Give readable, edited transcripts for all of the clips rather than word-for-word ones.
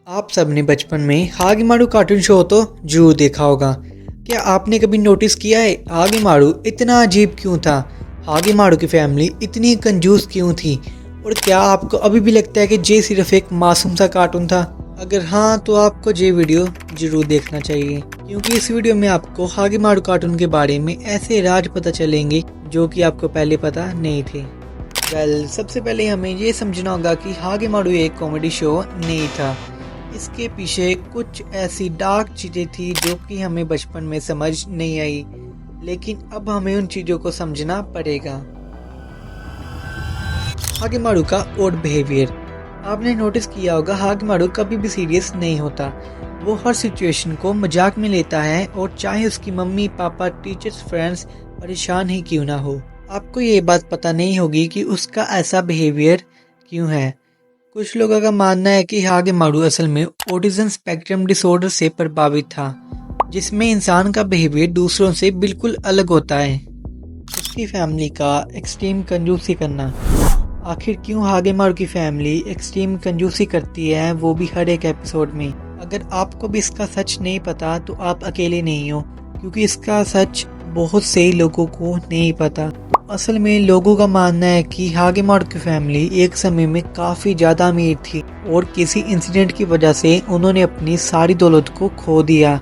आप सबने बचपन में हागेमारू कार्टून शो तो जरूर देखा होगा। क्या आपने कभी नोटिस किया है हागेमारू इतना अजीब क्यों था? हागेमारू की फैमिली इतनी कंजूस क्यों थी? और क्या आपको अभी भी लगता है कि ये सिर्फ एक मासूम सा कार्टून था? अगर हाँ तो आपको ये वीडियो जरूर देखना चाहिए, क्योंकि इस वीडियो में आपको हागेमारू कार्टून के बारे में ऐसे राज पता चलेंगे जो कि आपको पहले पता नहीं थे। सबसे पहले हमें ये समझना होगा कि हागेमारू एक कॉमेडी शो नहीं था। इसके पीछे कुछ ऐसी डार्क चीज़ें थी जो कि हमें बचपन में समझ नहीं आई, लेकिन अब हमें उन चीज़ों को समझना पड़ेगा। हागेमारू का ओड बिहेवियर। आपने नोटिस किया होगा हागेमारू कभी भी सीरियस नहीं होता। वो हर सिचुएशन को मजाक में लेता है, और चाहे उसकी मम्मी पापा टीचर्स फ्रेंड्स परेशान ही क्यों ना हो। आपको ये बात पता नहीं होगी कि उसका ऐसा बिहेवियर क्यों है। कुछ लोगों का मानना है कि हागेमारू असल में ऑटिज्म स्पेक्ट्रम डिसऑर्डर से प्रभावित था, जिसमें इंसान का बिहेवियर दूसरों से बिल्कुल अलग होता है। उसकी फैमिली का एक्सट्रीम कंजूसी करना। आखिर क्यों हागेमारू की फैमिली एक्सट्रीम कंजूसी करती है, वो भी हर एक एपिसोड में। अगर आपको भी इसका सच नहीं पता तो आप अकेले नहीं हो, क्योंकि इसका सच बहुत से लोगों को नहीं पता। असल में लोगों का मानना है कि हागेमारू की फैमिली एक समय में काफ़ी ज़्यादा अमीर थी, और किसी इंसिडेंट की वजह से उन्होंने अपनी सारी दौलत को खो दिया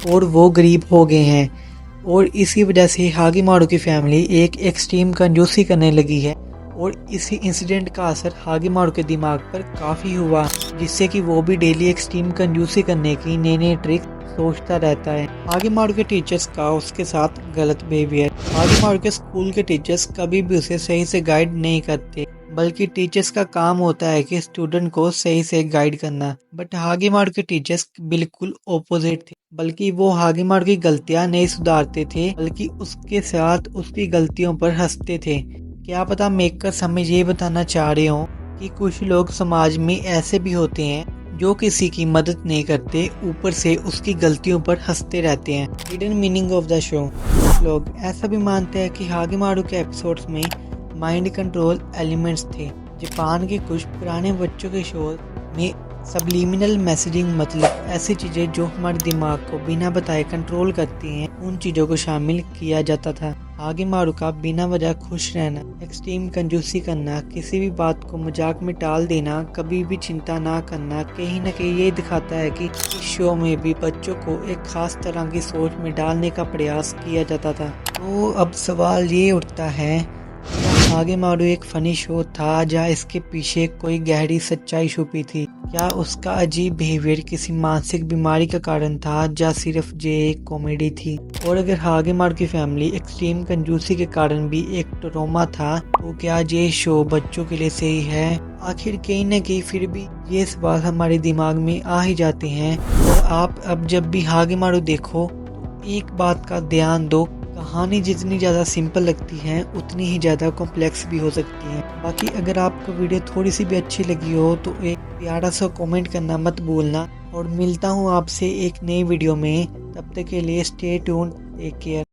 और वो गरीब हो गए हैं। और इसी वजह से हागेमारू की फैमिली एक एक्सट्रीम कंजूसी करने लगी है, और इसी इंसिडेंट का असर हागेमारू के दिमाग पर काफ़ी हुआ, जिससे कि वो भी डेली एक्सट्रीम कंजूसी करने की नई नई ट्रिक सोचता रहता है। हागेमारू के टीचर्स का उसके साथ गलत बिहेवियर। हागेमारू के स्कूल के टीचर्स कभी भी उसे सही से गाइड नहीं करते, बल्कि टीचर्स का काम होता है कि स्टूडेंट को सही से गाइड करना। बट हागेमारू के टीचर्स बिल्कुल ओपोजिट थे, बल्कि वो हागेमारू की गलतियां नहीं सुधारते थे, बल्कि उसके साथ उसकी गलतियों पर हंसते थे। क्या पता मेकर्स हमें ये बताना चाह रहे हो कि कुछ लोग समाज में ऐसे भी होते हैं जो किसी की मदद नहीं करते, ऊपर से उसकी गलतियों पर हंसते रहते हैं। Hidden meaning of the show. लोग ऐसा भी मानते हैं कि हागेमारू के एपिसोड्स में माइंड कंट्रोल एलिमेंट्स थे। जापान के कुछ पुराने बच्चों के शो में सबलिमिनल मैसेजिंग, मतलब ऐसी चीज़ें जो हमारे दिमाग को बिना बताए कंट्रोल करती हैं, उन चीज़ों को शामिल किया जाता था। हागेमारू का बिना वजह खुश रहना, एक्सट्रीम कंजूसी करना, किसी भी बात को मजाक में टाल देना, कभी भी चिंता ना करना, कहीं ना कहीं ये दिखाता है कि इस शो में भी बच्चों को एक खास तरह की सोच में डालने का प्रयास किया जाता था। तो अब सवाल ये उठता है, हागेमारू एक फनी शो था जहाँ इसके पीछे कोई गहरी सच्चाई छुपी थी? क्या उसका अजीब बिहेवियर किसी मानसिक बीमारी का कारण था, या सिर्फ ये एक कॉमेडी थी? और अगर हागेमारू की फैमिली एक्सट्रीम कंजूसी के कारण भी एक ट्रॉमा था, तो क्या ये शो बच्चों के लिए सही है? आखिर कहीं न कहीं फिर भी ये सवाल हमारे दिमाग में आ ही जाते हैं। और आप अब जब भी हागेमारू देखो तो एक बात का ध्यान दो, कहानी जितनी ज़्यादा सिंपल लगती है उतनी ही ज़्यादा कॉम्प्लेक्स भी हो सकती है। बाकी अगर आपको वीडियो थोड़ी सी भी अच्छी लगी हो तो एक प्यारा सा कमेंट करना मत भूलना, और मिलता हूँ आपसे एक नई वीडियो में। तब तक के लिए स्टे ट्यून्ड, टेक केयर।